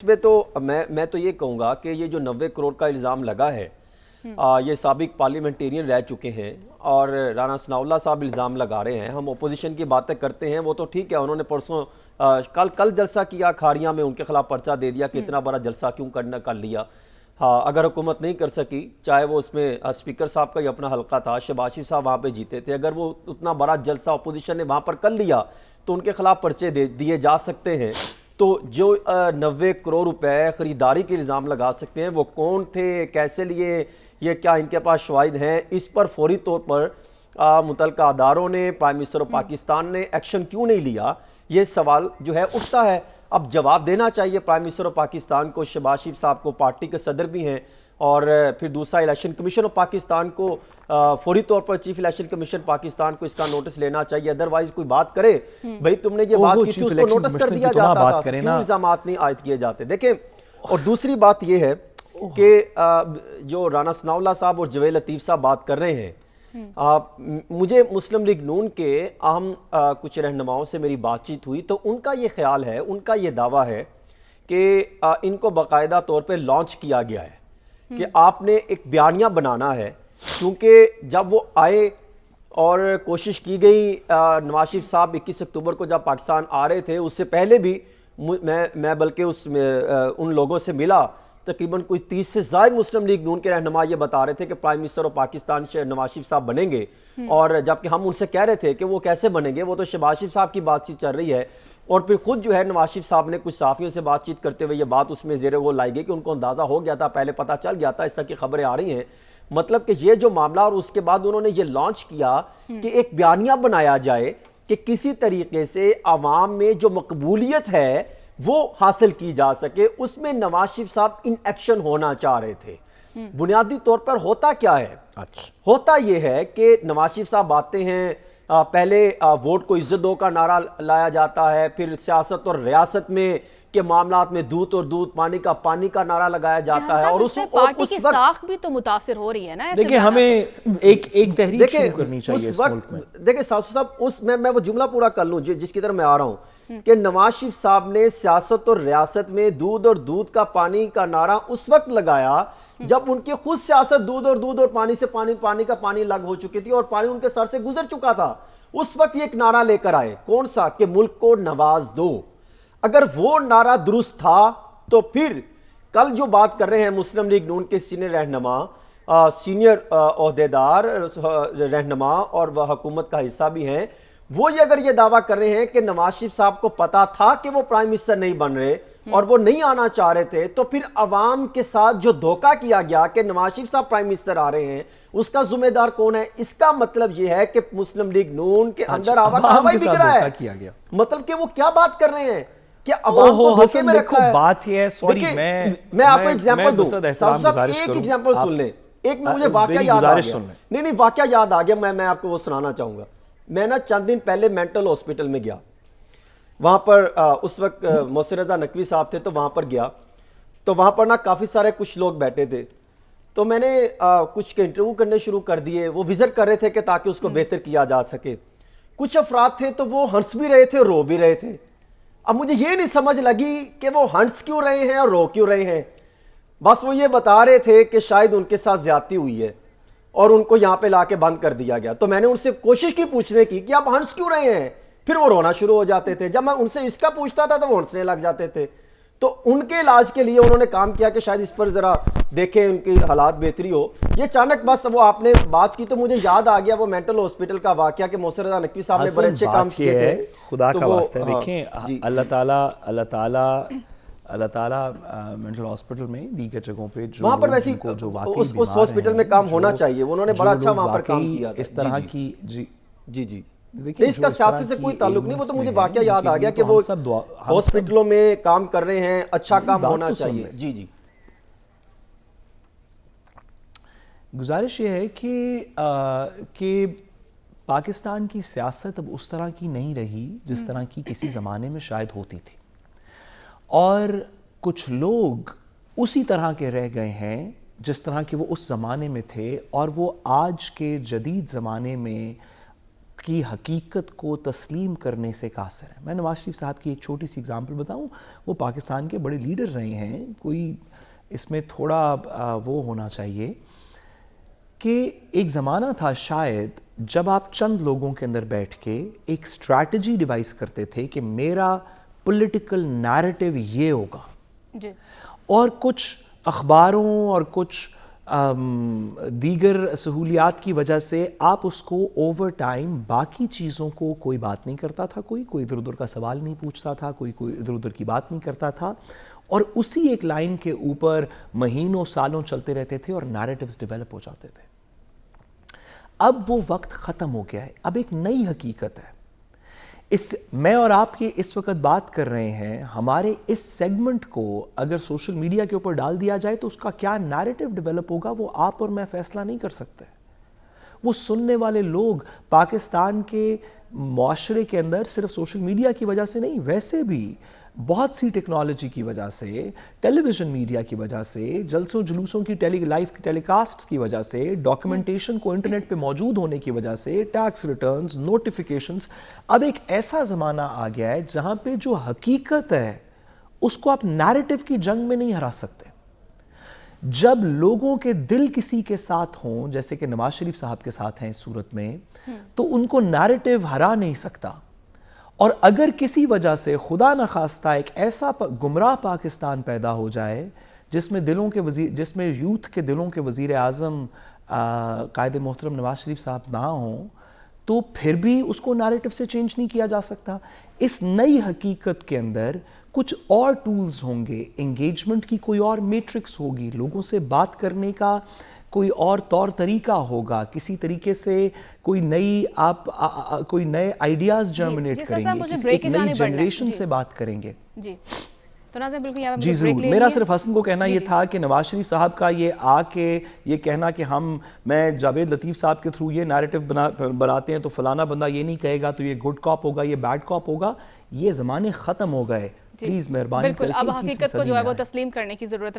اس میں تو میں تو یہ کہوں گا کہ یہ جو 90 کروڑ کا الزام لگا ہے یہ سابق پارلیمنٹیرین رہ چکے ہیں اور رانا ثناء اللہ صاحب الزام لگا رہے ہیں. ہم اپوزیشن کی باتیں کرتے ہیں وہ تو ٹھیک ہے, انہوں نے پرسوں کل جلسہ کیا کھاڑیاں میں, ان کے خلاف پرچہ دے دیا کہ اتنا بڑا جلسہ کیوں کر لیا. ہاں, اگر حکومت نہیں کر سکی, چاہے وہ اس میں اسپیکر صاحب کا ہی اپنا حلقہ تھا, شہباز شریف صاحب وہاں پہ جیتے تھے, اگر وہ اتنا بڑا جلسہ اپوزیشن نے وہاں پر کر لیا تو ان کے خلاف پرچے دیے جا سکتے ہیں. تو جو 90 کروڑ روپے خریداری کے الزام لگا سکتے ہیں وہ کون تھے, کیسے لیے, یہ کیا ان کے پاس شواہد ہیں, اس پر فوری طور پر متعلقہ اداروں نے, پرائم منسٹر آف پاکستان نے ایکشن کیوں نہیں لیا, یہ سوال جو ہے اٹھتا ہے. اب جواب دینا چاہیے پرائم منسٹر آف پاکستان کو, شہباز شریف صاحب کو, پارٹی کے صدر بھی ہیں, اور پھر دوسرا الیکشن کمیشن آف پاکستان کو فوری طور پر چیف الیکشن کمیشن پاکستان کو اس کا نوٹس لینا چاہیے. ادروائز کوئی بات کرے بھئی تم نے یہ بات کی تھی, اس کو نوٹس کر دیا جاتا تھا, کیوں الزامات نہیں عائد کیے جاتے. دیکھیں, اور دوسری بات یہ ہے کہ جو رانا ثناء اللہ صاحب اور جویل لطیف صاحب بات کر رہے ہیں, مجھے مسلم لیگ نون کے اہم کچھ رہنماؤں سے میری بات چیت ہوئی تو ان کا یہ خیال ہے, ان کا یہ دعویٰ ہے کہ ان کو باقاعدہ طور پہ لانچ کیا گیا ہے کہ آپ نے ایک بیانیہ بنانا ہے, کیونکہ جب وہ آئے اور کوشش کی گئی, نواز شریف صاحب 21 اکتوبر کو جب پاکستان آ رہے تھے, اس سے پہلے بھی میں بلکہ ان لوگوں سے ملا, تقریباً کوئی 30 سے زائد مسلم لیگ نون کے رہنما یہ بتا رہے تھے کہ prime minister of Pakistan Nawaz Sharif صاحب بنیں گے, اور جبکہ ہم ان سے کہہ رہے تھے کہ وہ کیسے بنیں گے, وہ تو شہباز شریف صاحب کی بات چیت چل رہی ہے. اور پھر خود جو ہے نواز شریف صاحب نے کچھ صحافیوں سے بات چیت کرتے ہوئے یہ بات اس میں زیر غور لائی گئی کہ ان کو اندازہ ہو گیا تھا, پہلے پتہ چل گیا تھا, اس طرح کی خبریں آ رہی ہیں. مطلب کہ یہ جو معاملہ, اور اس کے بعد انہوں نے یہ لانچ کیا کہ ایک بیانیہ بنایا جائے کہ کسی طریقے سے عوام میں جو مقبولیت ہے وہ حاصل کی جا سکے. اس میں نواز شریف صاحب ان ایکشن ہونا چاہ رہے تھے. بنیادی طور پر ہوتا کیا ہے, ہوتا یہ ہے کہ نواز شریف صاحب آتے ہیں, پہلے ووٹ کو عزت دو کا نعرہ لایا جاتا ہے, پھر سیاست اور ریاست میں کے معاملات میں دودھ اور دودھ, پانی کا نعرہ لگایا جاتا ہے, اور اس پارٹی کی ساکھ بھی تو متاثر ہو رہی ہے نا. دیکھیں, ہمیں ایک تحریک شروع کرنی چاہیے اس ملک میں. دیکھیں صاحب, میں وہ جملہ پورا کر لوں جس کی طرف میں آ رہا ہوں, کہ نواز شریف صاحب نے سیاست اور ریاست میں دودھ اور دودھ کا پانی کا نعرہ اس وقت لگایا جب ان کی خود سیاست دودھ اور پانی سے پانی کا پانی لگ ہو چکی تھی اور پانی ان کے سر سے گزر چکا تھا. اس وقت یہ ایک نعرہ لے کر آئے, کون سا, کہ ملک کو نواز دو. اگر وہ نعرہ درست تھا تو پھر کل جو بات کر رہے ہیں مسلم لیگ نون کے سینئر رہنما, سینئر عہدیدار رہنما اور وہ حکومت کا حصہ بھی ہیں, وہ اگر یہ دعویٰ کر رہے ہیں کہ نواز شریف صاحب کو پتا تھا کہ وہ پرائم منسٹر نہیں بن رہے اور وہ نہیں آنا چاہ رہے تھے, تو پھر عوام کے ساتھ جو دھوکہ کیا گیا کہ نواز شریف صاحب پرائم منسٹر آ رہے ہیں, اس کا ذمہ دار کون ہے؟ اس کا مطلب یہ ہے کہ مسلم لیگ نون کے اندر آوائی بک رہا ہے. مطلب کہ وہ کیا بات کر رہے ہیں کہ عوام کو دھوکے میں رکھا ہے. بات یہ ہے, سوری میں آپ کو ایگزامپل دوں, صاحب ایک ایگزامپل سن لیں. ایک میں مجھے واقعہ یاد آ گیا, نہیں واقعہ یاد آ گیا, میں آپ کو وہ سنانا چاہوں گا. میں نا چند دن پہلے مینٹل ہاسپٹل میں گیا, وہاں پر اس وقت محسن رضا نقوی صاحب تھے, تو وہاں پر گیا تو وہاں پر نا کافی سارے کچھ لوگ بیٹھے تھے, تو میں نے کچھ کے انٹرویو کرنے شروع کر دیے. وہ وزٹ کر رہے تھے کہ تاکہ اس کو بہتر کیا جا سکے. کچھ افراد تھے تو وہ ہنس بھی رہے تھے, رو بھی رہے تھے. اب مجھے یہ نہیں سمجھ لگی کہ وہ ہنس کیوں رہے ہیں اور رو کیوں رہے ہیں. بس وہ یہ بتا رہے تھے کہ شاید ان کے ساتھ زیادتی ہوئی ہے اور ان کو یہاں پہ لا کے بند کر دیا گیا. تو میں نے ان سے کوشش کی پوچھنے کی کہ آپ ہنس کیوں رہے ہیں, پھر وہ رونا شروع ہو جاتے تھے. جب میں ان سے اس کا پوچھتا تھا تو وہ ہنسنے لگ جاتے تھے. تو ان کے علاج کے لیے انہوں نے کام کیا کہ شاید اس پر ذرا دیکھیں ان کی حالات بہتری ہو. یہ اچانک بس وہ آپ نے بات کی تو مجھے یاد آ گیا وہ مینٹل ہاسپٹل کا واقعہ کہ محسن رضا نقوی صاحب نے بڑے اچھے کام کیے تھے. خدا کا واسطہ دیکھیں, اللہ تعالیٰ مینٹل ہاسپٹل میں دیگر جگہوں پہ وہاں پر ویسی اس ہاسپٹل میں کام ہونا چاہیے, انہوں نے بڑا اچھا وہاں پر کام کیا اس طرح کی. جی نہیں, اس کا سیاست سے کوئی تعلق نہیں. وہ تو مجھے واقعہ یاد آ گیا کہ وہ ہاسپٹلوں میں کام کر رہے ہیں, اچھا کام ہونا چاہیے. جی گزارش یہ ہے کہ پاکستان کی سیاست اب اس طرح کی نہیں رہی جس طرح کی کسی زمانے میں شاید ہوتی تھی, اور کچھ لوگ اسی طرح کے رہ گئے ہیں جس طرح کے وہ اس زمانے میں تھے, اور وہ آج کے جدید زمانے میں کی حقیقت کو تسلیم کرنے سے قاصر ہے. میں نواز شریف صاحب کی ایک چھوٹی سی اگزامپل بتاؤں. وہ پاکستان کے بڑے لیڈر رہے ہیں, کوئی اس میں تھوڑا وہ ہونا چاہیے کہ ایک زمانہ تھا شاید جب آپ چند لوگوں کے اندر بیٹھ کے ایک اسٹریٹجی ڈیوائز کرتے تھے کہ میرا پولیٹیکل نیریٹو یہ ہوگا, جی, اور کچھ اخباروں اور کچھ دیگر سہولیات کی وجہ سے آپ اس کو اوور ٹائم باقی چیزوں کو کوئی بات نہیں کرتا تھا, کوئی ادھر ادھر کا سوال نہیں پوچھتا تھا, کوئی ادھر ادھر کی بات نہیں کرتا تھا, اور اسی ایک لائن کے اوپر مہینوں سالوں چلتے رہتے تھے اور نیریٹوز ڈیولپ ہو جاتے تھے. اب وہ وقت ختم ہو گیا ہے, اب ایک نئی حقیقت ہے. میں اور آپ یہ اس وقت بات کر رہے ہیں, ہمارے اس سیگمنٹ کو اگر سوشل میڈیا کے اوپر ڈال دیا جائے تو اس کا کیا نیریٹو ڈیولپ ہوگا وہ آپ اور میں فیصلہ نہیں کر سکتے. وہ سننے والے لوگ پاکستان کے معاشرے کے اندر صرف سوشل میڈیا کی وجہ سے نہیں, ویسے بھی بہت سی ٹیکنالوجی کی وجہ سے, ٹیلی ویژن میڈیا کی وجہ سے, جلسوں جلوسوں کی لائیو ٹیلی کاسٹ کی وجہ سے, ڈاکیومنٹیشن کو انٹرنیٹ پہ موجود ہونے کی وجہ سے, ٹیکس ریٹرنز, نوٹیفیکیشنز, اب ایک ایسا زمانہ آ گیا ہے جہاں پہ جو حقیقت ہے اس کو آپ نیریٹو کی جنگ میں نہیں ہرا سکتے. جب لوگوں کے دل کسی کے ساتھ ہوں, جیسے کہ نواز شریف صاحب کے ساتھ ہیں اس صورت میں, تو ان کو نیریٹو ہرا نہیں سکتا. اور اگر کسی وجہ سے خدا نخواستہ ایک ایسا گمراہ پاکستان پیدا ہو جائے جس میں یوتھ کے دلوں کے وزیر اعظم قائد محترم نواز شریف صاحب نہ ہوں, تو پھر بھی اس کو نیریٹو سے چینج نہیں کیا جا سکتا. اس نئی حقیقت کے اندر کچھ اور ٹولز ہوں گے, انگیجمنٹ کی کوئی اور میٹرکس ہوگی, لوگوں سے بات کرنے کا کوئی اور طور طریقہ ہوگا, کسی طریقے سے کوئی نئے آئیڈیاز جرمنیٹ کریں گے, کسی ایک نئی جنریشن سے بات کریں گے. جی, تو ناظرین بالکل یہاں پہ جی ضرور. میرا صرف حسن کو کہنا یہ تھا کہ نواز شریف صاحب کا یہ آ کے یہ کہنا کہ میں جاوید لطیف صاحب کے تھرو یہ نیریٹو بناتے ہیں تو فلانا بندہ یہ نہیں کہے گا تو یہ گڈ کاپ ہوگا, یہ بیڈ کاپ ہوگا, یہ زمانے ختم ہو گئے. پلیز مہربانی بالکل اب حقیقت کو جو ہے وہ تسلیم کرنے کی ضرورت